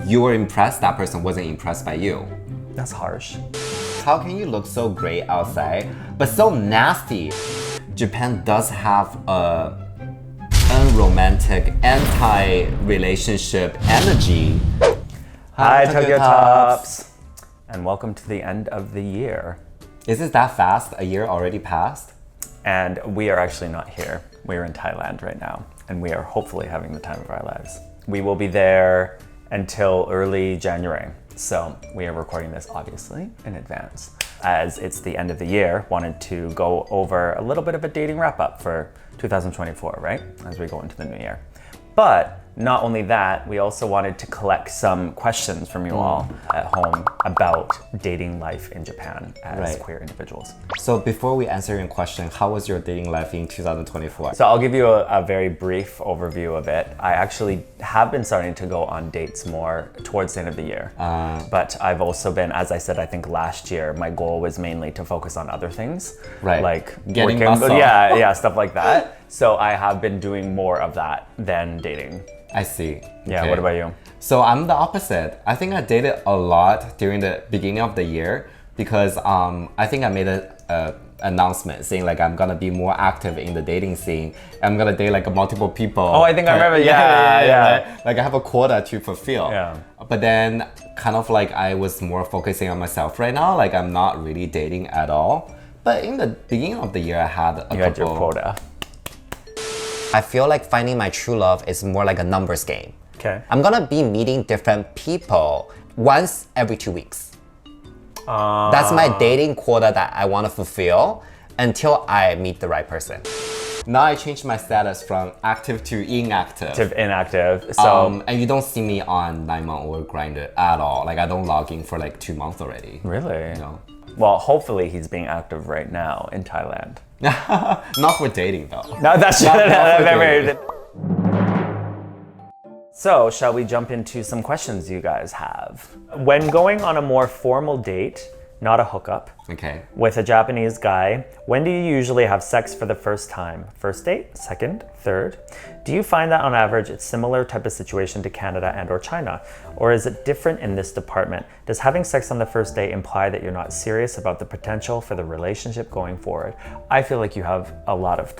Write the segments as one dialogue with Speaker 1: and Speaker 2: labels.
Speaker 1: you were impressed, that person wasn't impressed by you.
Speaker 2: That's harsh.
Speaker 1: How can you look so great outside, but so nasty? Japan does have a unromantic, anti-relationship energy.
Speaker 2: Hi, Tokyo Tops. And welcome to the end of the year.
Speaker 1: Is it that fast? A year already passed?
Speaker 2: And we are actually not here. We're in Thailand right now, and we are hopefully having the time of our lives. We will be there until early January. So we are recording this obviously in advance. As it's the end of the year, wanted to go over a little bit of a dating wrap up for 2024, right? As we go into the new year. But not only that, we also wanted to collect some questions from you all at home about dating life in Japan as queer individuals.
Speaker 1: So before we answer your question, how was your dating life in 2024?
Speaker 2: So I'll give you a very brief overview of it. I actually have been starting to go on dates more towards the end of the year. But I've also been, as I said, I think last year, my goal was mainly to focus on other things.
Speaker 1: Right.
Speaker 2: Like
Speaker 1: getting
Speaker 2: working,
Speaker 1: muscle.
Speaker 2: yeah, stuff like that. So I have been doing more of that than dating.
Speaker 1: I see.
Speaker 2: Yeah,
Speaker 1: Okay.
Speaker 2: what about you?
Speaker 1: So I'm the opposite. I think I dated a lot during the beginning of the year because I think I made a announcement saying like I'm gonna be more active in the dating scene. I'm gonna date like multiple people.
Speaker 2: Oh, I think I remember. Yeah.
Speaker 1: Like I have a quota to fulfill.
Speaker 2: Yeah.
Speaker 1: But then kind of like I was more focusing on myself right now. Like I'm not really dating at all. But in the beginning of the year, I had a couple.
Speaker 2: You had your quota.
Speaker 1: I feel like finding my true love is more like a numbers game.
Speaker 2: Okay.
Speaker 1: I'm gonna be meeting different people once every 2 weeks. That's my dating quota that I want to fulfill until I meet the right person. Now I changed my status from active to inactive.
Speaker 2: Inactive. So
Speaker 1: And you don't see me on 9-month or Grindr at all. Like I don't log in for like 2 months already.
Speaker 2: really?
Speaker 1: You know?
Speaker 2: Well, hopefully he's being active right now in Thailand.
Speaker 1: Not for dating though.
Speaker 2: No, that's
Speaker 1: Not for dating.
Speaker 2: So, shall we jump into some questions you guys have? When going on a more formal date, not a hookup,
Speaker 1: Okay.
Speaker 2: with a Japanese guy, when do you usually have sex for the first time? First date, second, third? Do you find that on average it's similar type of situation to Canada and or China? Or is it different in this department? Does having sex on the first date imply that you're not serious about the potential for the relationship going forward? I feel like you have a lot of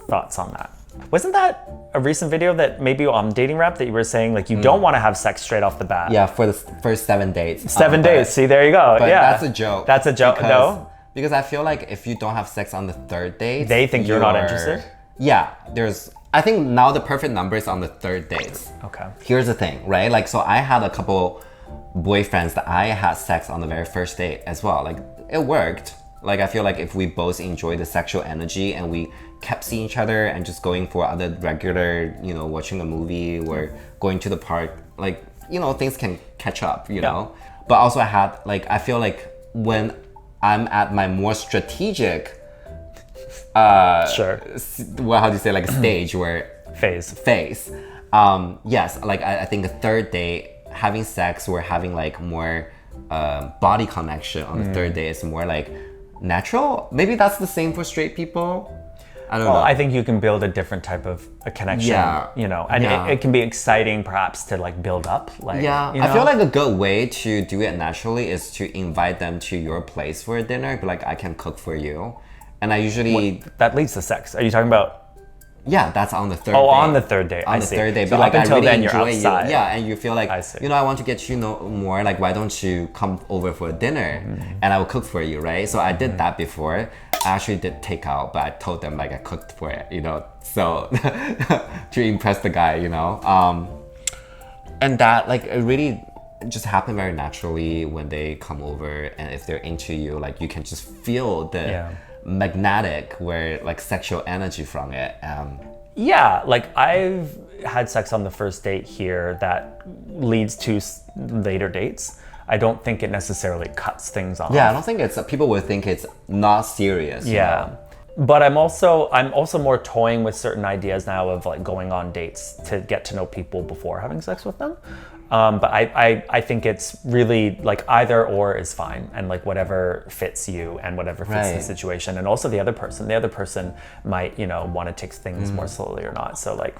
Speaker 2: thoughts on that. Wasn't that a recent video that maybe on Dating Wrap that you were saying like you don't want to have sex straight off the bat?
Speaker 1: Yeah, for the first 7 dates.
Speaker 2: 7 days, see, there you go.
Speaker 1: But
Speaker 2: yeah.
Speaker 1: that's a joke.
Speaker 2: That's a joke, no?
Speaker 1: Because I feel like if you don't have sex on the third date,
Speaker 2: They think you're not interested?
Speaker 1: Yeah, I think now the perfect number is on the third dates.
Speaker 2: Okay.
Speaker 1: Here's the thing, right? Like, so I had a couple boyfriends that I had sex on the very first date as well. Like, it worked. Like, I feel like if we both enjoy the sexual energy and we kept seeing each other and just going for other regular, watching a movie or going to the park, like, things can catch up, you know? But also I feel like when I'm at my more strategic,
Speaker 2: Sure.
Speaker 1: how do you say, like stage where
Speaker 2: Phase.
Speaker 1: yes, like I think the third day, having sex or having like more body connection on the third day is more like natural. Maybe that's the same for straight people. I don't know.
Speaker 2: I think you can build a different type of a connection, and it can be exciting perhaps to like build up. Like,
Speaker 1: I feel like a good way to do it naturally is to invite them to your place for dinner. But like I can cook for you, and I usually
Speaker 2: that leads to sex. Are you talking about?
Speaker 1: Yeah, that's on the third.
Speaker 2: Oh,
Speaker 1: day.
Speaker 2: on the third day.
Speaker 1: On
Speaker 2: I
Speaker 1: the
Speaker 2: see.
Speaker 1: third day,
Speaker 2: So
Speaker 1: but like
Speaker 2: up until
Speaker 1: I really
Speaker 2: then, you're
Speaker 1: enjoy
Speaker 2: outside.
Speaker 1: you. Yeah, and you feel like
Speaker 2: I see.
Speaker 1: I want to get you know more. Like, why don't you come over for dinner, and I will cook for you, right? So I did that before. I actually did takeout, but I told them like I cooked for it, so to impress the guy, and that like it really just happened very naturally when they come over, and if they're into you, like you can just feel the magnetic where like sexual energy from it.
Speaker 2: Yeah, like I've had sex on the first date here that leads to later dates. I don't think it necessarily cuts things off.
Speaker 1: Yeah, I don't think people would think it's not serious.
Speaker 2: Yeah. But I'm also more toying with certain ideas now of like going on dates to get to know people before having sex with them. But I think it's really like either or is fine, and like whatever fits you and whatever fits the situation, and also the other person might want to take things more slowly or not. So like,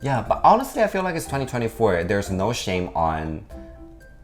Speaker 1: yeah, but honestly, I feel like it's 2024. There's no shame on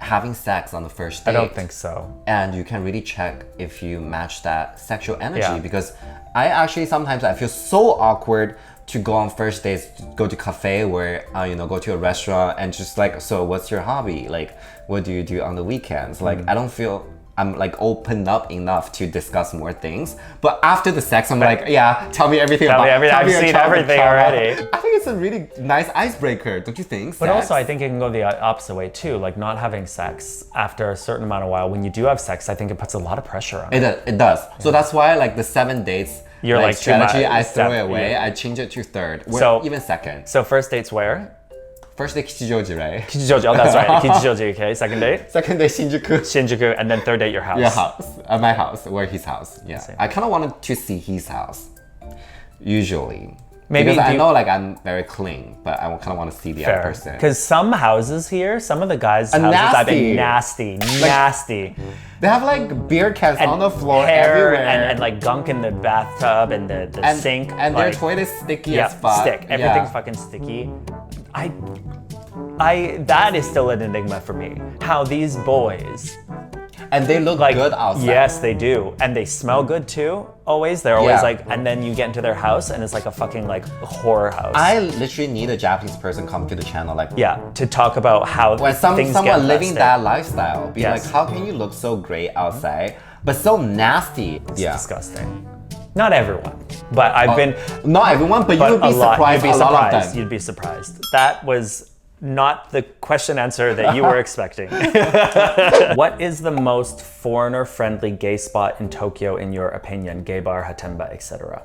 Speaker 1: having sex on the first date.
Speaker 2: I don't think so.
Speaker 1: And you can really check if you match that sexual energy
Speaker 2: Yeah.
Speaker 1: because I actually sometimes I feel so awkward to go on first dates, go to cafe or go to a restaurant and just like, so what's your hobby? Like, what do you do on the weekends? Like, I don't feel I'm like opened up enough to discuss more things. But after the sex, I'm like, yeah, tell me everything
Speaker 2: Tell
Speaker 1: about
Speaker 2: me everything.
Speaker 1: tell me
Speaker 2: I've
Speaker 1: your
Speaker 2: seen
Speaker 1: childhood
Speaker 2: everything
Speaker 1: trauma.
Speaker 2: already.
Speaker 1: I think it's a really nice icebreaker, don't you think?
Speaker 2: But
Speaker 1: Sex?
Speaker 2: also, I think it can go the opposite way too. Like not having sex after a certain amount of while. When you do have sex, I think it puts a lot of pressure on it.
Speaker 1: It does. So that's why like the 7 dates
Speaker 2: You're like too much.
Speaker 1: strategy, I throw it
Speaker 2: Step-
Speaker 1: away.
Speaker 2: yeah.
Speaker 1: I change it to third, or
Speaker 2: So-
Speaker 1: even second.
Speaker 2: So first dates where?
Speaker 1: First date Kichijoji, right?
Speaker 2: Kichijoji. Oh, that's right. Kichijoji. Okay. Second date
Speaker 1: Second date Shinjuku.
Speaker 2: Shinjuku, and then third date your house.
Speaker 1: Your house, my house, or his house. Yeah,
Speaker 2: Same.
Speaker 1: I kind of wanted to see his house. Usually,
Speaker 2: Maybe
Speaker 1: because I
Speaker 2: do-
Speaker 1: know like I'm very clean, but I kind of want to see the other person.
Speaker 2: Because some houses here, some of the guys' houses have been nasty.
Speaker 1: They have like beer cans
Speaker 2: And
Speaker 1: on the floor
Speaker 2: hair
Speaker 1: everywhere,
Speaker 2: and like gunk in the bathtub and the sink.
Speaker 1: and
Speaker 2: like,
Speaker 1: their toilet is sticky
Speaker 2: yeah,
Speaker 1: as fuck.
Speaker 2: stick. Everything's fucking sticky. That is still an enigma for me. How these boys,
Speaker 1: and they look
Speaker 2: like,
Speaker 1: good outside.
Speaker 2: yes, they do, and they smell good too. Always, they're always
Speaker 1: Yeah.
Speaker 2: like, and then you get into their house and it's like a fucking like horror house.
Speaker 1: I literally need a Japanese person come to the channel like.
Speaker 2: Yeah, to talk about how
Speaker 1: When
Speaker 2: things get
Speaker 1: someone living
Speaker 2: infested.
Speaker 1: that lifestyle, be
Speaker 2: Yes.
Speaker 1: like, how can you look so great outside, but so nasty?
Speaker 2: It's disgusting. Not everyone, but I've been.
Speaker 1: Not everyone, but you would be surprised.
Speaker 2: You'd be
Speaker 1: a lot of
Speaker 2: surprised.
Speaker 1: them.
Speaker 2: You'd be surprised. That was not the question answer that you were expecting. What is the most foreigner-friendly gay spot in Tokyo, in your opinion? Gay bar, hatenba, etc.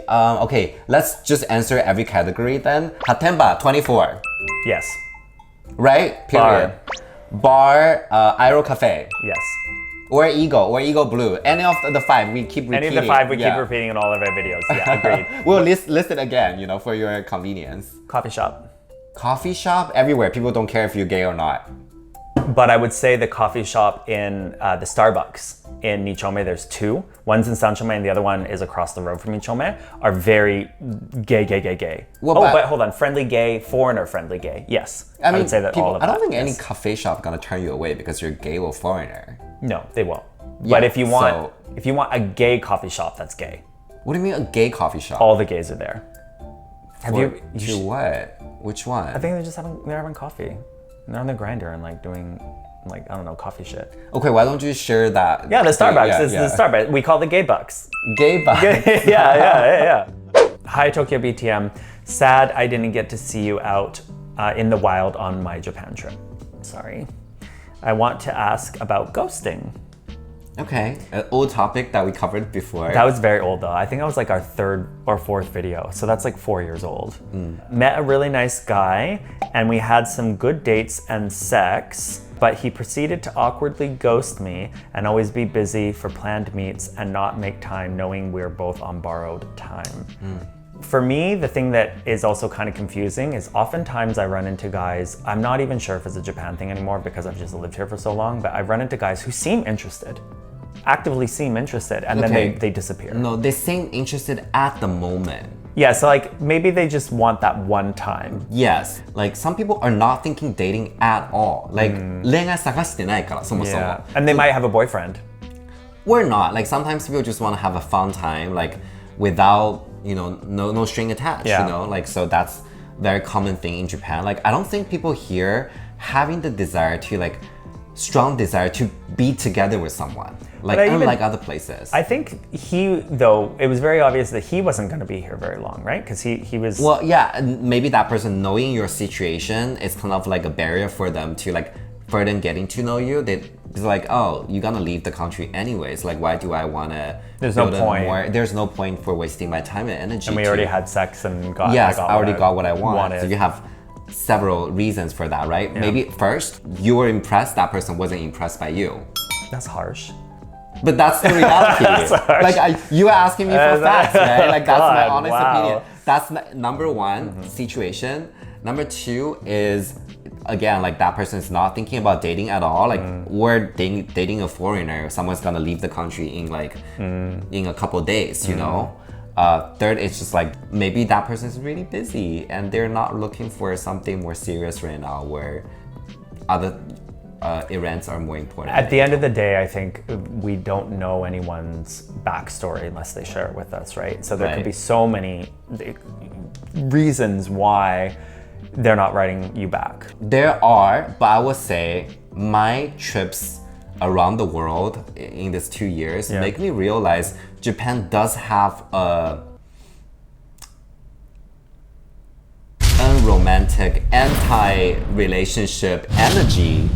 Speaker 1: Okay, let's just answer every category then. Hatenba, 24,
Speaker 2: Yes.
Speaker 1: right? Period. Bar, Aero Cafe,
Speaker 2: Yes.
Speaker 1: or Ego Blue. Any of the 5, we keep repeating.
Speaker 2: Any of the 5 we keep repeating in all of our videos. Yeah, agreed.
Speaker 1: We'll list it again, for your convenience.
Speaker 2: Coffee shop.
Speaker 1: Coffee shop, everywhere. People don't care if you're gay or not.
Speaker 2: But I would say the coffee shop in the Starbucks in Nichome, there's 2. One's in Sanchome and the other one is across the road from Nichome, are very gay.
Speaker 1: Well,
Speaker 2: oh,
Speaker 1: but-
Speaker 2: but hold on, friendly gay, foreigner friendly gay. Yes, I would say that all of
Speaker 1: I don't
Speaker 2: that,
Speaker 1: think any
Speaker 2: yes.
Speaker 1: cafe shop gonna turn you away because you're gay or foreigner.
Speaker 2: No, they won't.
Speaker 1: Yeah,
Speaker 2: but if you want,
Speaker 1: so-
Speaker 2: if you want a gay coffee shop, that's gay.
Speaker 1: What do you mean a gay coffee shop?
Speaker 2: All the gays are there. Have
Speaker 1: For-
Speaker 2: you?
Speaker 1: to what? Which one?
Speaker 2: I think they're having coffee. And they're on the Grindr and like doing, like I don't know, coffee shit.
Speaker 1: Okay, why don't you share that?
Speaker 2: Yeah, the Starbucks.
Speaker 1: Yeah,
Speaker 2: It's the Starbucks. We call the gay bucks.
Speaker 1: Gay bar.
Speaker 2: yeah. Hi, Tokyo BTM. Sad I didn't get to see you out in the wild on my Japan trip. Sorry. I want to ask about ghosting.
Speaker 1: Okay, an old topic that we covered before.
Speaker 2: That was very old though. I think that was like our 3rd or 4th video. So that's like 4 years old. Met a really nice guy and we had some good dates and sex, but he proceeded to awkwardly ghost me and always be busy for planned meets and not make time knowing we're both on borrowed time. For me, the thing that is also kind of confusing is oftentimes I run into guys, I'm not even sure if it's a Japan thing anymore because I've just lived here for so long, but I run into guys who seem interested, actively seem interested, and
Speaker 1: Okay.
Speaker 2: then they disappear.
Speaker 1: No, they seem interested at the moment.
Speaker 2: Yeah, so like maybe they just want that one time.
Speaker 1: Yes, like some people are not thinking dating at all. Like 恋愛探してないからそもそも。
Speaker 2: Yeah. And they might have a boyfriend.
Speaker 1: We're not. Like sometimes people just want to have a fun time, like without no string attached.
Speaker 2: Yeah.
Speaker 1: Like so that's very common thing in Japan. Like I don't think people here having the desire to strong desire to be together with someone. Like unlike other places.
Speaker 2: I think it was very obvious that he wasn't going to be here very long, right? Because he was.
Speaker 1: Well, yeah, and maybe that person knowing your situation is kind of like a barrier for them to further getting to know you. It's like, oh, you're gonna leave the country anyways. Like, why do I wanna?
Speaker 2: There's no point.
Speaker 1: There's no point for wasting my time and energy.
Speaker 2: And we already had sex and got.
Speaker 1: Yes, I already got what I wanted.
Speaker 2: wanted.
Speaker 1: So you have several reasons for that, right? Maybe first you were impressed. That person wasn't impressed by you.
Speaker 2: That's harsh.
Speaker 1: But that's the reality. You were asking me for facts, right? Like that's my
Speaker 2: God,
Speaker 1: honest
Speaker 2: wow.
Speaker 1: opinion. That's number one situation. Number 2 is again that person is not thinking about dating at all. Like we're dating a foreigner. Someone's gonna leave the country in a couple days. Third, it's just maybe that person is really busy and they're not looking for something more serious right now. Where events are more important.
Speaker 2: At the end of the day, I think we don't know anyone's backstory unless they share it with us, right? So there could be so many reasons why they're not writing you back.
Speaker 1: There are, but I would say my trips around the world in these 2 years make me realize Japan does have a unromantic, anti-relationship energy.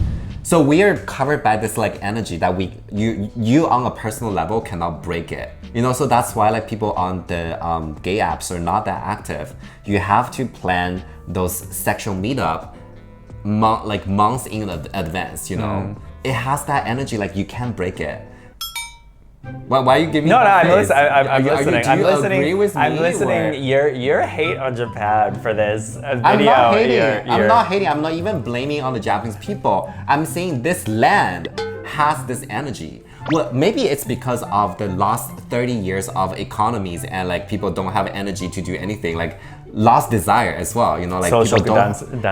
Speaker 1: So we are covered by this like energy that you on a personal level cannot break it. You know, so that's why like people on the gay apps are not that active. You have to plan those sexual meetup like months in advance, you know? It has that energy, like you can't break it. Why are you giving me
Speaker 2: I'm
Speaker 1: face?
Speaker 2: listening.
Speaker 1: Do you agree with me?
Speaker 2: I'm listening. Your hate on Japan for this video.
Speaker 1: I'm not hating. I'm not hating. I'm not even blaming on the Japanese people. I'm saying this land has this energy. Well, maybe it's because of the last 30 years of economies and like people don't have energy to do anything, like lost desire as well, you know, like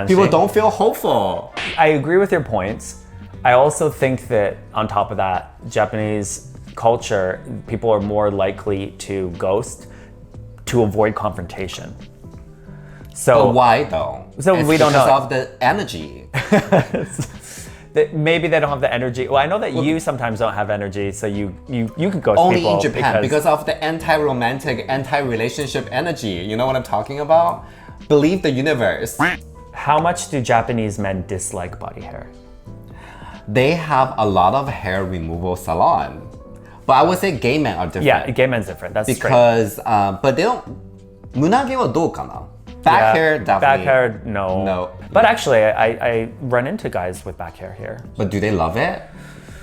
Speaker 1: people don't feel hopeful.
Speaker 2: I agree with your points. I also think that on top of that, Japanese culture, people are more likely to ghost to avoid confrontation. So
Speaker 1: but why though?
Speaker 2: So
Speaker 1: it's
Speaker 2: we don't know.
Speaker 1: Because of the energy.
Speaker 2: Maybe they don't have the energy. Well, I know that you sometimes don't have energy, so you could ghost
Speaker 1: only
Speaker 2: people
Speaker 1: in Japan because of the anti-romantic, anti-relationship energy. You know what I'm talking about? Believe the universe.
Speaker 2: How much do Japanese men dislike body hair?
Speaker 1: They have a lot of hair removal salon. But I would say gay men are different.
Speaker 2: Yeah, gay men's different. That's
Speaker 1: because but they don't. Munage wa dou kana? Back hair, definitely.
Speaker 2: Back hair, no.
Speaker 1: No.
Speaker 2: But actually, I run into guys with back hair here.
Speaker 1: But do they love it?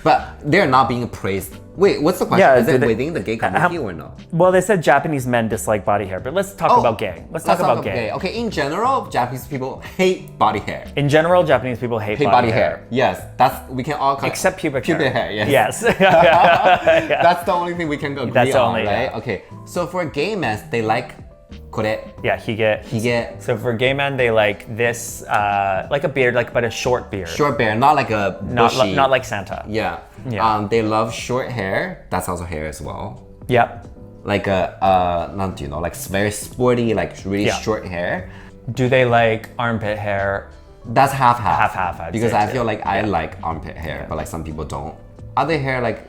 Speaker 1: But they're not being praised. Wait, what's the question?
Speaker 2: Yeah,
Speaker 1: is it within the gay community or no?
Speaker 2: Well, they said Japanese men dislike body hair, but let's talk about gay. Let's talk about gay.
Speaker 1: Okay, in general, Japanese people hate body hair.
Speaker 2: In general, Japanese people hate body hair.
Speaker 1: Yes, we can all
Speaker 2: except pubic hair.
Speaker 1: Pubic hair, yes.
Speaker 2: Yes.
Speaker 1: That's the only thing we can agree
Speaker 2: That's
Speaker 1: on,
Speaker 2: only,
Speaker 1: right? Okay, so for gay men, they like kore.
Speaker 2: Yeah, hige. So for gay men, they like this, like a beard, but a short beard.
Speaker 1: Short beard, not like a bushy.
Speaker 2: Not like Santa.
Speaker 1: Yeah. They love short hair. That's also hair as well.
Speaker 2: Yep.
Speaker 1: Like like very sporty, like really short hair.
Speaker 2: Do they like armpit hair?
Speaker 1: That's half.
Speaker 2: Half.
Speaker 1: Because I feel like I like armpit hair, but like some people don't. Other hair, like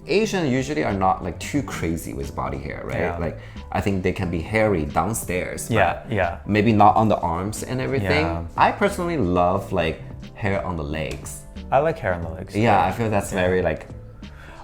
Speaker 1: Asian usually are not like too crazy with body hair, right?
Speaker 2: Yeah.
Speaker 1: Like I think they can be hairy downstairs. But
Speaker 2: Yeah.
Speaker 1: maybe not on the arms and everything.
Speaker 2: Yeah.
Speaker 1: I personally love like hair on the legs.
Speaker 2: I like hair on the legs.
Speaker 1: Yeah, I feel that's very like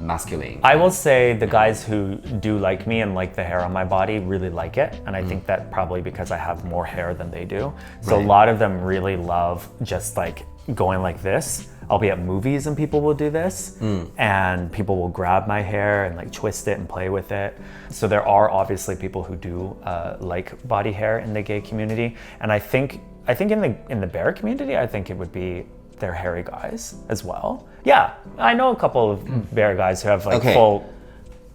Speaker 1: masculine.
Speaker 2: I will say the guys who do like me and like the hair on my body really like it. And I think that probably because I have more hair than they do. So a lot of them really love just like going like this. I'll be at movies and people will do this and people will grab my hair and like twist it and play with it. So there are obviously people who do like body hair in the gay community. And I think in the bear community, I think it would be they're hairy guys as well. Yeah, I know a couple of bear guys who have like full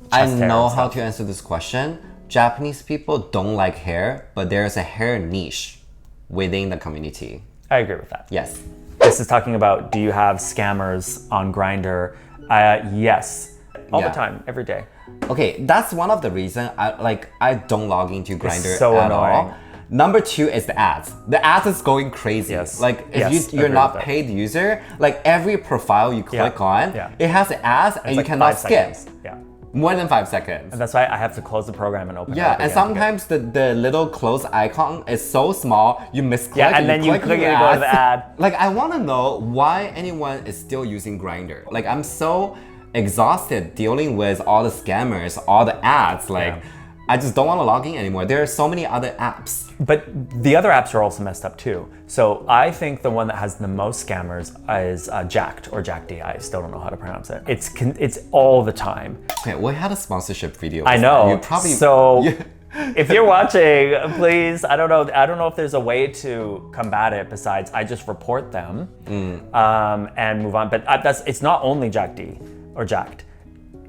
Speaker 2: chest hair.
Speaker 1: I know how to answer this question. Japanese people don't like hair, but there's a hair niche within the community.
Speaker 2: I agree with that.
Speaker 1: Yes.
Speaker 2: This is talking about, do you have scammers on Grindr? Yes, all the time, every day.
Speaker 1: Okay, that's one of the reasons I don't log into Grindr
Speaker 2: so
Speaker 1: at
Speaker 2: annoying.
Speaker 1: all. Number 2 is the ads. The ads is going crazy.
Speaker 2: Yes.
Speaker 1: Like if you're not paid user, like every profile you click on, it has ads and you cannot skip.
Speaker 2: Seconds. Yeah.
Speaker 1: More than 5 seconds.
Speaker 2: And that's why I have to close the program and open it up
Speaker 1: Yeah,
Speaker 2: again.
Speaker 1: and sometimes the little close icon is so small, you misclick.
Speaker 2: Yeah, and then you click it and go to the ad.
Speaker 1: Like I want to know why anyone is still using Grindr. Like I'm so exhausted dealing with all the scammers, all the ads. I just don't want to log in anymore. There are so many other apps.
Speaker 2: But the other apps are also messed up too. So I think the one that has the most scammers is Jacked or Jacked. I still don't know how to pronounce it. It's all the time.
Speaker 1: Okay, we had a sponsorship video.
Speaker 2: I know.
Speaker 1: You probably
Speaker 2: if you're watching, please. I don't know if there's a way to combat it besides I just report them and move on. But it's not only Jacked or Jacked,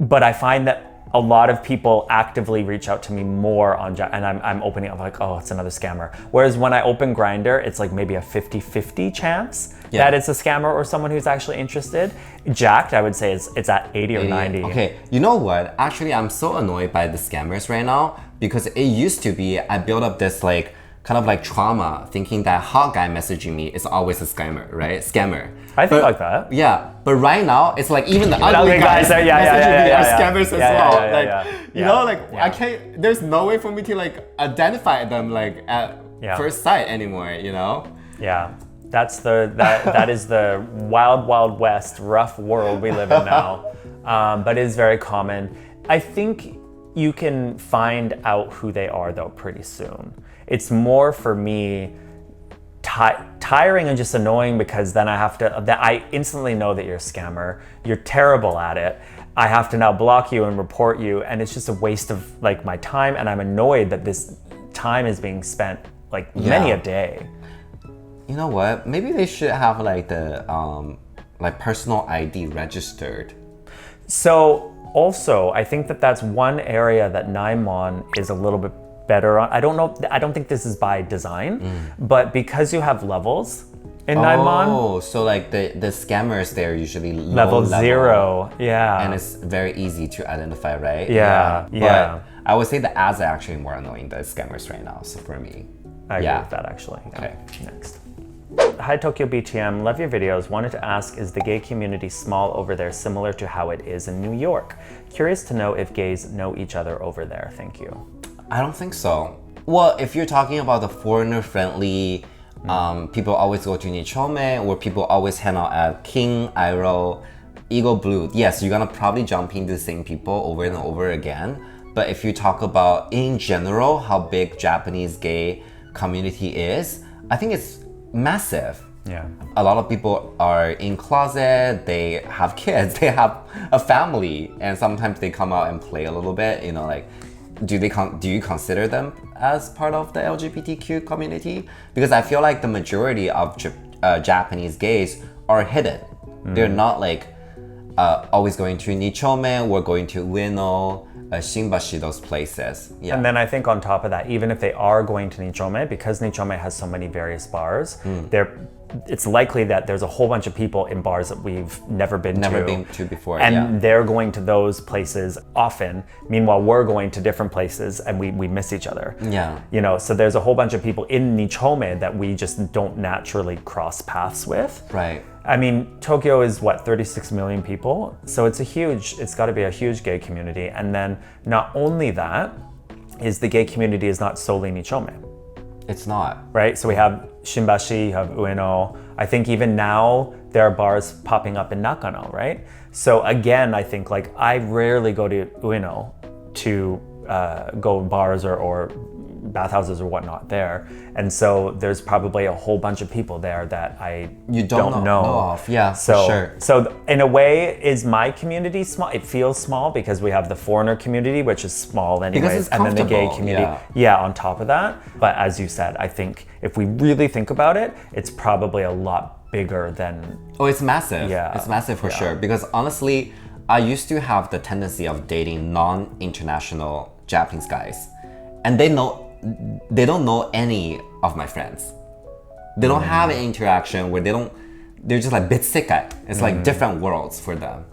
Speaker 2: but I find that a lot of people actively reach out to me more on and I'm opening up like, oh, it's another scammer. Whereas when I open Grindr, it's like maybe a 50-50 chance that it's a scammer or someone who's actually interested. Jacked, I would say it's at 80 or 90.
Speaker 1: Okay, you know what? Actually, I'm so annoyed by the scammers right now because it used to be I built up this like kind of like trauma thinking that hot guy messaging me is always a scammer, right? Scammer.
Speaker 2: I think like that.
Speaker 1: Yeah, but right now it's like even the ugly guys messaging me are scammers as well. You know, like I can't. There's no way for me to like identify them like at first sight anymore. You know?
Speaker 2: Yeah, that is the wild west, rough world we live in now. But it is very common. I think you can find out who they are though pretty soon. It's more for me tiring and just annoying because then I instantly know that you're a scammer. You're terrible at it. I have to now block you and report you, and it's just a waste of like my time, and I'm annoyed that this time is being spent like many a day.
Speaker 1: You know what? Maybe they should have like the like personal ID registered.
Speaker 2: So also, I think that's one area that Naimon is a little bit better on. I don't think this is by design, but because you have levels in Naimon.
Speaker 1: Oh, so like the scammers, they're usually
Speaker 2: level 0. Yeah.
Speaker 1: And it's very easy to identify, right?
Speaker 2: Yeah.
Speaker 1: But I would say the ads are actually more annoying than scammers right now, so for me.
Speaker 2: I agree with that actually.
Speaker 1: Okay.
Speaker 2: Next. Hi Tokyo BTM, love your videos. Wanted to ask, is the gay community small over there similar to how it is in New York? Curious to know if gays know each other over there. Thank you.
Speaker 1: I don't think so. Well, if you're talking about the foreigner-friendly, people always go to Nichome, or people always hang out at King, Airo, Eagle Blue. Yes, you're gonna probably jump into the same people over and over again. But if you talk about, in general, how big Japanese gay community is, I think it's massive.
Speaker 2: Yeah.
Speaker 1: A lot of people are in closet, they have kids, they have a family, and sometimes they come out and play a little bit, you know, like, do you consider them as part of the LGBTQ community? Because I feel like the majority of Japanese gays are hidden. They're not like always going to Nichome or going to Ueno, Shinbashi, those places. Yeah.
Speaker 2: And then I think on top of that, even if they are going to Nichome, because Nichome has so many various bars, it's likely that there's a whole bunch of people in bars that we've never been to
Speaker 1: before.
Speaker 2: And they're going to those places often. Meanwhile, we're going to different places and we miss each other.
Speaker 1: Yeah.
Speaker 2: You know, so there's a whole bunch of people in Nichome that we just don't naturally cross paths with.
Speaker 1: Right.
Speaker 2: I mean, Tokyo is what, 36 million people? So it's got to be a huge gay community. And then not only that, is the gay community is not solely Nichome.
Speaker 1: It's not.
Speaker 2: Right? So we have Shinbashi, you have Ueno. I think even now there are bars popping up in Nakano, right? So again, I think like I rarely go to Ueno to go bars or bathhouses or whatnot there. And so there's probably a whole bunch of people there that you don't know
Speaker 1: of. Yeah,
Speaker 2: so,
Speaker 1: for sure.
Speaker 2: So in a way, is my community small? It feels small because we have the foreigner community, which is small anyways, and then the gay community. Yeah, on top of that. But as you said, I think if we really think about it, it's probably a lot bigger than...
Speaker 1: Oh, it's massive.
Speaker 2: Yeah.
Speaker 1: It's massive for sure. Because honestly, I used to have the tendency of dating non-international Japanese guys. And they don't know any of my friends. They don't have an interaction where they're just like bitsekai. It's like different worlds for them.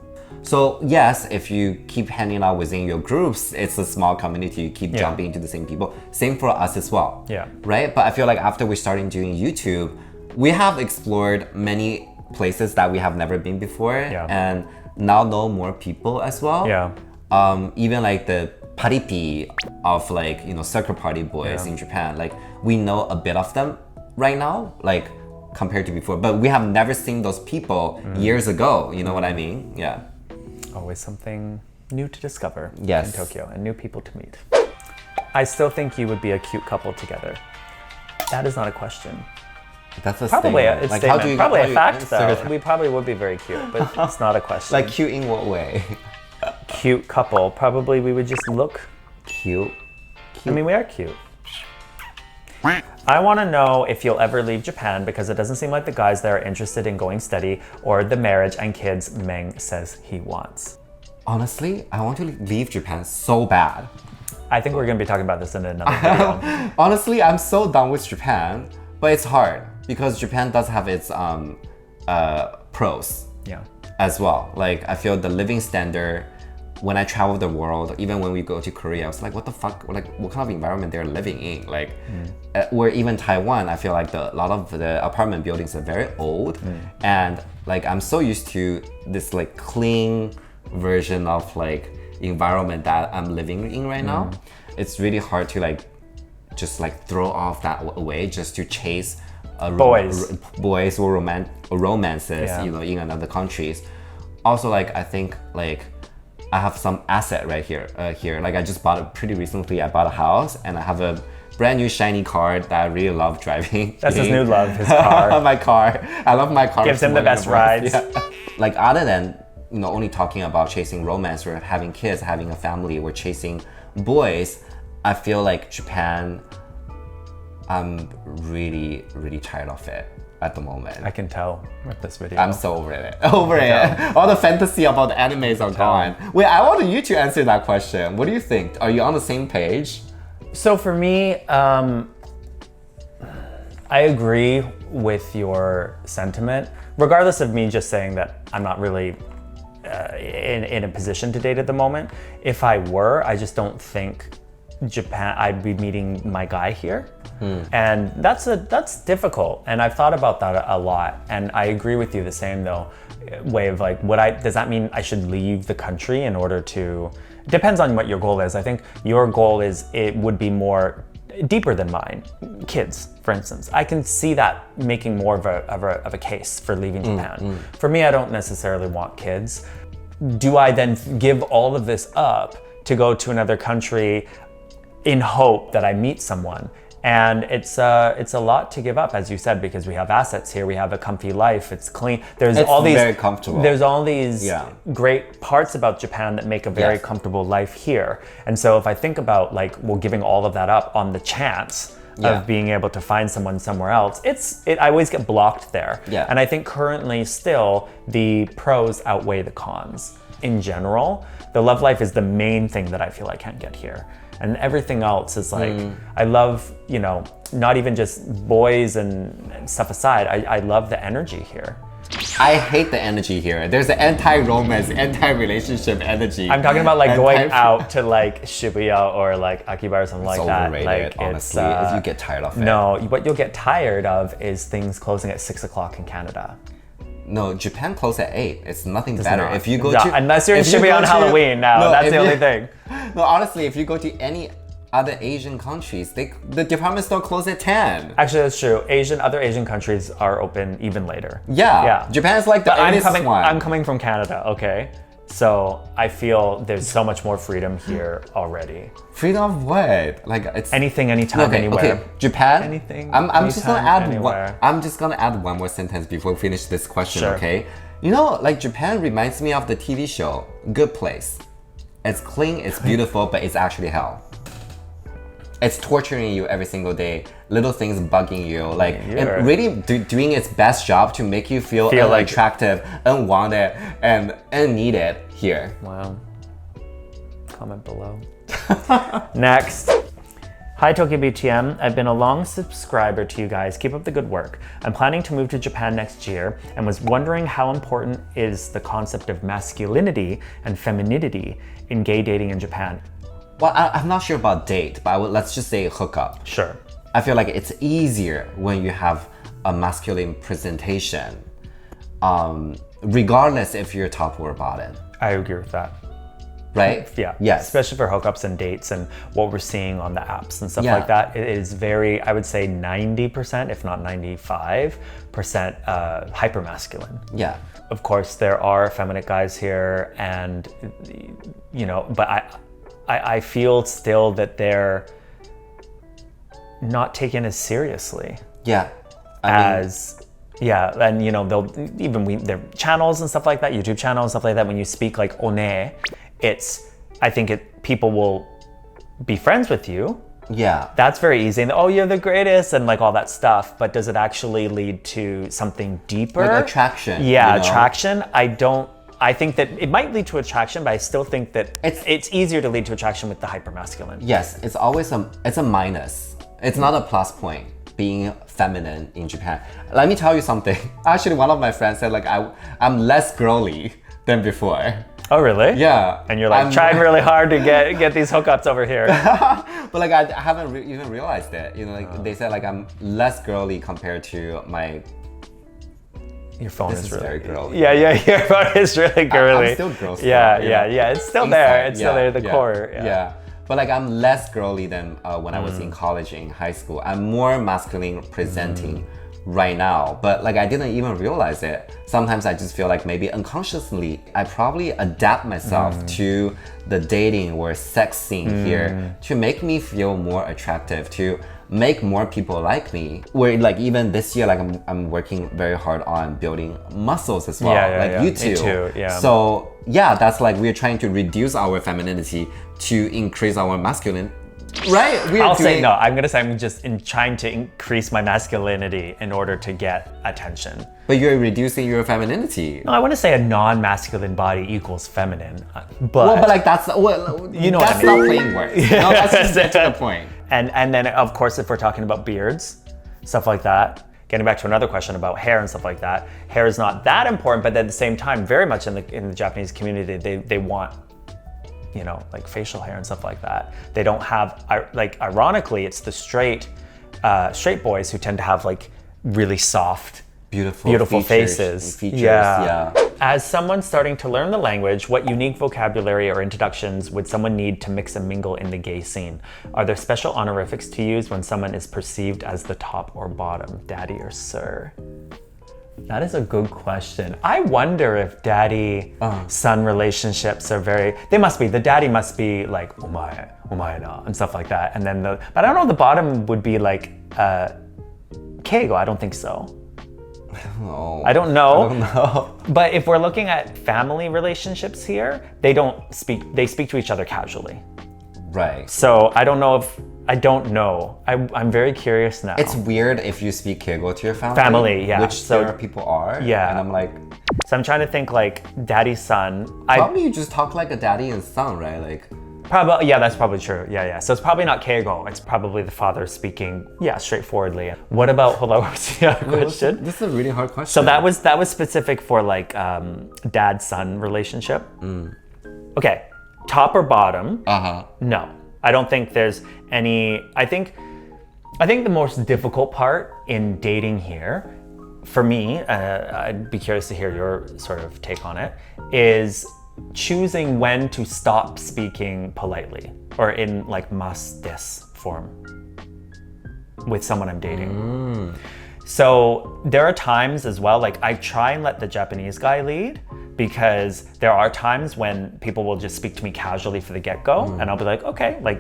Speaker 1: So yes, if you keep hanging out within your groups, it's a small community, you keep jumping into the same people. Same for us as well.
Speaker 2: Yeah.
Speaker 1: Right? But I feel like after we started doing YouTube, we have explored many places that we have never been before and now know more people as well.
Speaker 2: Yeah.
Speaker 1: Even like the paripi of like, you know, circle party boys in Japan, like we know a bit of them right now, like compared to before, but we have never seen those people years ago, you know what I mean? Yeah.
Speaker 2: Always something new to discover
Speaker 1: in
Speaker 2: Tokyo and new people to meet. I still think you would be a cute couple together. That is not a question.
Speaker 1: That's a
Speaker 2: probably
Speaker 1: statement.
Speaker 2: a
Speaker 1: like,
Speaker 2: statement. Probably a fact though. We probably would be very cute, but it's not a question.
Speaker 1: Like cute in what way?
Speaker 2: Cute couple. Probably we would just look
Speaker 1: cute.
Speaker 2: I mean, we are cute. I want to know if you'll ever leave Japan because it doesn't seem like the guys there are interested in going steady or the marriage and kids Meng says he wants.
Speaker 1: Honestly, I want to leave Japan so bad.
Speaker 2: I think we're going to be talking about this in another video.
Speaker 1: Honestly, I'm so done with Japan, but it's hard because Japan does have its pros
Speaker 2: Yeah.
Speaker 1: as well. Like, I feel the living standard when I travel the world, even when we go to Korea, I was like, what the fuck? Like, what kind of environment they're living in? Like, or even Taiwan, I feel like a lot of the apartment buildings are very old, and like I'm so used to this like clean version of like environment that I'm living in right now. It's really hard to like just like throw off that away just to chase boys or romances,
Speaker 2: Yeah.
Speaker 1: you know, in another countries. Also, like I think like I have some asset right here. Like I just bought it pretty recently. I bought a house and I have a brand new shiny car that I really love driving.
Speaker 2: That's his new love, his car.
Speaker 1: My car. I love my car.
Speaker 2: Gives him the best rides.
Speaker 1: Yeah. Like other than, you know, only talking about chasing romance or having kids, having a family, or chasing boys, I feel like Japan, I'm really, really tired of it at the moment.
Speaker 2: I can tell with this video.
Speaker 1: I'm so over it. All the fantasy about the animes are gone. Wait, I want you to answer that question. What do you think? Are you on the same page?
Speaker 2: So for me, I agree with your sentiment, regardless of me just saying that I'm not really in a position to date at the moment. If I were, I just don't think Japan, I'd be meeting my guy here. And that's difficult. And I've thought about that a lot. And I agree with you the same though, way of like, does that mean I should leave the country in order to, it depends on what your goal is. I think your goal it would be more deeper than mine. Kids, for instance. I can see that making more of a case for leaving Japan. For me, I don't necessarily want kids. Do I then give all of this up to go to another country in hope that I meet someone? And it's a lot to give up, as you said, because we have assets here. We have a comfy life. It's clean. It's very comfortable. There's all these great parts about Japan that make a very comfortable life here. And so if I think about like, giving all of that up on the chance of being able to find someone somewhere else, I always get blocked there. And I think currently still the pros outweigh the cons. In general, the love life is the main thing that I feel I can't get here. And everything else is like, I love, you know, not even just boys and stuff aside, I love the energy here.
Speaker 1: I hate the energy here. There's an anti-romance, anti-relationship energy.
Speaker 2: I'm talking about like going out to like Shibuya or like Akiba or something like that.
Speaker 1: It's overrated, honestly, if you get tired of it.
Speaker 2: No, what you'll get tired of is things closing at 6 o'clock in Canada.
Speaker 1: No, Japan closes at 8. It's nothing better. If you go
Speaker 2: unless you're in Shibuya on Halloween now, that's the only thing.
Speaker 1: No, honestly, if you go to any other Asian countries, the department store closes at 10.
Speaker 2: Actually, that's true. Other Asian countries are open even later.
Speaker 1: Yeah. Japan is like the earliest one.
Speaker 2: I'm coming from Canada, okay? So I feel there's so much more freedom here already.
Speaker 1: Freedom of what? Like it's
Speaker 2: anything, anytime, anywhere.
Speaker 1: Okay, Japan.
Speaker 2: Anything.
Speaker 1: I'm just gonna add
Speaker 2: anywhere.
Speaker 1: I'm just gonna add one more sentence before we finish this question. Sure. Okay. You know, like Japan reminds me of the TV show Good Place. It's clean, it's beautiful, but it's actually hell. It's torturing you every single day. Little things bugging you, like and really doing its best job to make you feel unattractive, unwanted, and unneeded here.
Speaker 2: Wow. Comment below. Next. Hi Tokyo BTM, I've been a long subscriber to you guys. Keep up the good work. I'm planning to move to Japan next year and was wondering how important is the concept of masculinity and femininity in gay dating in Japan.
Speaker 1: Well, I'm not sure about date, but let's just say hookup.
Speaker 2: Sure.
Speaker 1: I feel like it's easier when you have a masculine presentation, regardless if you're top or bottom.
Speaker 2: I agree with that.
Speaker 1: Right?
Speaker 2: Yeah.
Speaker 1: Yes.
Speaker 2: Especially for hookups and dates and what we're seeing on the apps and stuff like that. It is very, I would say 90%, if not 95%, hyper masculine.
Speaker 1: Yeah.
Speaker 2: Of course, there are effeminate guys here, and you know, but I feel still that they're not taken as seriously.
Speaker 1: Yeah.
Speaker 2: And you know, their channels and stuff like that, YouTube channels and stuff like that, when you speak like one, I think people will be friends with you.
Speaker 1: Yeah.
Speaker 2: That's very easy. And, oh, you're the greatest and like all that stuff. But does it actually lead to something deeper?
Speaker 1: Like attraction.
Speaker 2: Yeah,
Speaker 1: you know?
Speaker 2: attraction. I don't I think that it might lead to attraction, but I still think that it's easier to lead to attraction with the hypermasculine.
Speaker 1: Yes, it's always it's a minus. It's not a plus point being feminine in Japan. Let me tell you something. Actually, one of my friends said like I'm less girly than before.
Speaker 2: Oh, really?
Speaker 1: Yeah.
Speaker 2: And you're like, I'm trying really hard to get these hookups over here.
Speaker 1: But like, I haven't even realized it. You know, like they said like I'm less girly compared to my...
Speaker 2: Your phone
Speaker 1: is
Speaker 2: really
Speaker 1: very girly.
Speaker 2: Yeah, your phone is really girly.
Speaker 1: I'm still girl stuff,
Speaker 2: yeah. It's still there. It's still there, the core.
Speaker 1: Yeah. But like I'm less girly than when I was in college, in high school. I'm more masculine presenting right now, but like I didn't even realize it. Sometimes I just feel like maybe unconsciously I probably adapt myself to the dating or sex scene here to make me feel more attractive, to make more people like me. Where like even this year, like I'm working very hard on building muscles as well. You too.
Speaker 2: Me too. Yeah.
Speaker 1: So yeah, that's like we're trying to reduce our femininity to increase our masculine. Right?
Speaker 2: I'm gonna say I'm just trying to increase my masculinity in order to get attention.
Speaker 1: But you're reducing your femininity.
Speaker 2: No, I want to say a non-masculine body equals feminine, but
Speaker 1: like that's that's not playing words. No, that's just get to the point.
Speaker 2: And then of course, if we're talking about beards, stuff like that. Getting back to another question about hair and stuff like that, hair is not that important, but at the same time, very much in the Japanese community, they want, you know, like facial hair and stuff like that. They don't have, like, ironically, it's the straight boys who tend to have like really soft, beautiful faces.
Speaker 1: Features, yeah.
Speaker 2: As someone starting to learn the language, what unique vocabulary or introductions would someone need to mix and mingle in the gay scene? Are there special honorifics to use when someone is perceived as the top or bottom, daddy or sir? That is a good question. I wonder if daddy-son relationships are the daddy must be like, omae na, and stuff like that. And then but I don't know, the bottom would be like, keigo, I don't think so. I don't know. But if we're looking at family relationships here, they speak to each other casually.
Speaker 1: Right.
Speaker 2: So I don't know. I'm very curious now.
Speaker 1: It's weird if you speak keigo to your family.
Speaker 2: Family, yeah.
Speaker 1: Which there are people are.
Speaker 2: Yeah.
Speaker 1: And I'm like...
Speaker 2: So I'm trying to think like daddy, son.
Speaker 1: Probably you just talk like a daddy and son, right? Like...
Speaker 2: Probably, yeah, that's probably true. Yeah. So it's probably not keigo. It's probably the father speaking, straightforwardly. What about, hold on, what's the other question?
Speaker 1: This is a really hard question.
Speaker 2: So that was specific for like dad-son relationship. Okay, top or bottom? No, I don't think there's any. I think the most difficult part in dating here, for me, I'd be curious to hear your sort of take on it, is choosing when to stop speaking politely or in like mas des form with someone I'm dating. So there are times as well, like I try and let the Japanese guy lead, because there are times when people will just speak to me casually for the get-go and I'll be like, okay, like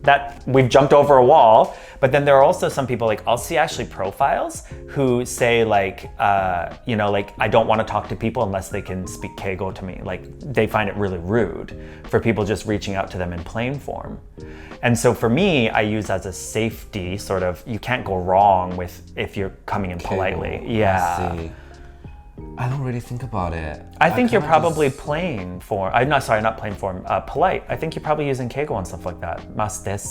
Speaker 2: that we've jumped over a wall. But then there are also some people, like I'll see actually profiles who say like, like I don't want to talk to people unless they can speak keigo to me. Like they find it really rude for people just reaching out to them in plain form. And so for me, I use as a safety sort of, you can't go wrong with if you're coming in politely. Yeah.
Speaker 1: I don't really think about it.
Speaker 2: I think you're probably plain form. Not plain form, polite. I think you're probably using keigo and stuff like that. Mas des,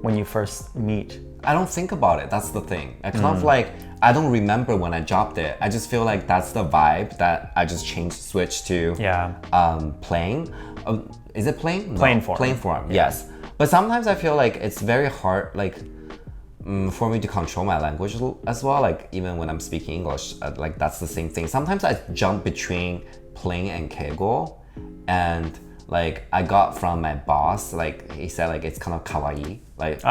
Speaker 2: when you first meet.
Speaker 1: I don't think about it, that's the thing. I kind of like, I don't remember when I dropped it. I just feel like that's the vibe that I just switched to plain. Is it plain?
Speaker 2: Plain form.
Speaker 1: Plain form, yes. But sometimes I feel like it's very hard, like, for me to control my language as well, like even when I'm speaking English, like that's the same thing. Sometimes I jump between plain and keigo, and like I got from my boss, like he said like it's kind of kawaii, like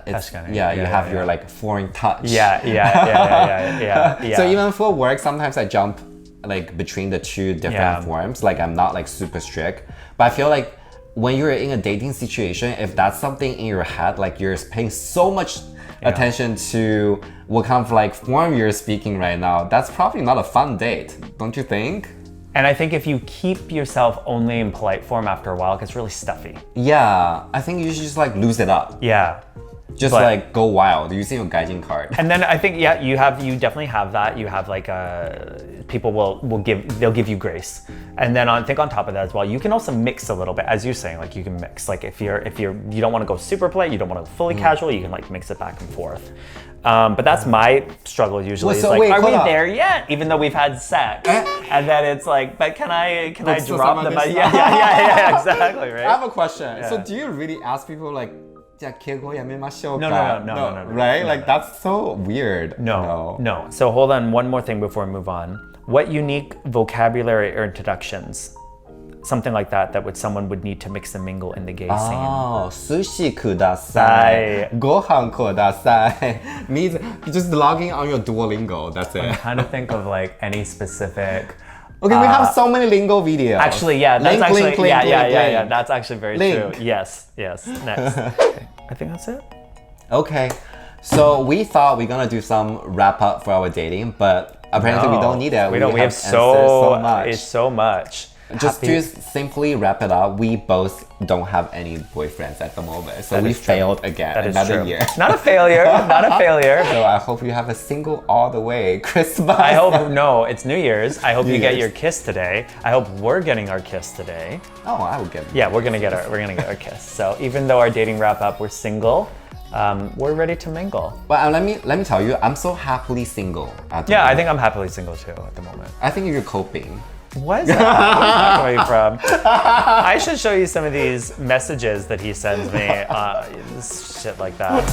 Speaker 1: because you have your like foreign touch.
Speaker 2: Yeah.
Speaker 1: So even for work, sometimes I jump like between the two different forms. Like I'm not like super strict, but I feel like when you're in a dating situation, if that's something in your head, like you're paying so much attention to what kind of like form you're speaking right now, that's probably not a fun date, don't you think?
Speaker 2: And I think if you keep yourself only in polite form after a while, it gets really stuffy.
Speaker 1: Yeah, I think you should just like lose it up.
Speaker 2: Yeah.
Speaker 1: Just like go wild using your gaijin card.
Speaker 2: And then I think you definitely have that. You have like people they'll give you grace. And then I think on top of that as well, you can also mix a little bit, as you're saying, like you can mix. Like if you don't want to go super polite, you don't want to go fully casual, you can like mix it back and forth. But that's my struggle usually.
Speaker 1: Well, so wait,
Speaker 2: are we
Speaker 1: hold on.
Speaker 2: there yet? Even though we've had sex, and then it's like, but can I
Speaker 1: so
Speaker 2: drop the
Speaker 1: someone
Speaker 2: but
Speaker 1: is-
Speaker 2: yeah, exactly, right?
Speaker 1: I have a question.
Speaker 2: Yeah.
Speaker 1: So do you really ask people like, "じゃあ敬語やめましょうか?"
Speaker 2: No,
Speaker 1: Right?
Speaker 2: no,
Speaker 1: Like that's so weird.
Speaker 2: No. So hold on, one more thing before we move on. What unique vocabulary or introductions, something like that someone would need to mix and mingle in the gay scene?
Speaker 1: Oh, sushi kudasai, gohan kudasai means just logging on your Duolingo. That's it.
Speaker 2: I'm trying to think of like any specific.
Speaker 1: Okay, we have so many lingo videos.
Speaker 2: Actually, yeah, that's
Speaker 1: Link,
Speaker 2: actually
Speaker 1: link, link,
Speaker 2: yeah.
Speaker 1: link.
Speaker 2: That's actually very
Speaker 1: Link.
Speaker 2: true. Yes. Next. Okay, I think that's it.
Speaker 1: Okay, so we thought we're gonna do some wrap up for our dating, but apparently we don't need it.
Speaker 2: We don't. We have
Speaker 1: answered so much.
Speaker 2: It's so much.
Speaker 1: Just
Speaker 2: Happy-
Speaker 1: to simply wrap it up, we both don't have any boyfriends at the moment, so
Speaker 2: That
Speaker 1: we
Speaker 2: is true.
Speaker 1: failed again.
Speaker 2: That is
Speaker 1: Another
Speaker 2: true.
Speaker 1: year.
Speaker 2: Not a failure. Not a failure.
Speaker 1: So I hope you have a single all the way Christmas.
Speaker 2: I hope no. It's New Year's. I hope
Speaker 1: New
Speaker 2: you get
Speaker 1: Year's.
Speaker 2: your kiss today. I hope we're getting our kiss today.
Speaker 1: Oh, I would get it.
Speaker 2: Yeah, we're gonna get our kiss. So even though our dating wrap up, we're single. We're ready to mingle.
Speaker 1: But let me tell you, I'm so happily single. At the
Speaker 2: Yeah, I
Speaker 1: moment.
Speaker 2: think I'm happily single too at the moment.
Speaker 1: I think you're coping.
Speaker 2: What is that? Where's that coming from? I should show you some of these messages that he sends me. Shit like that.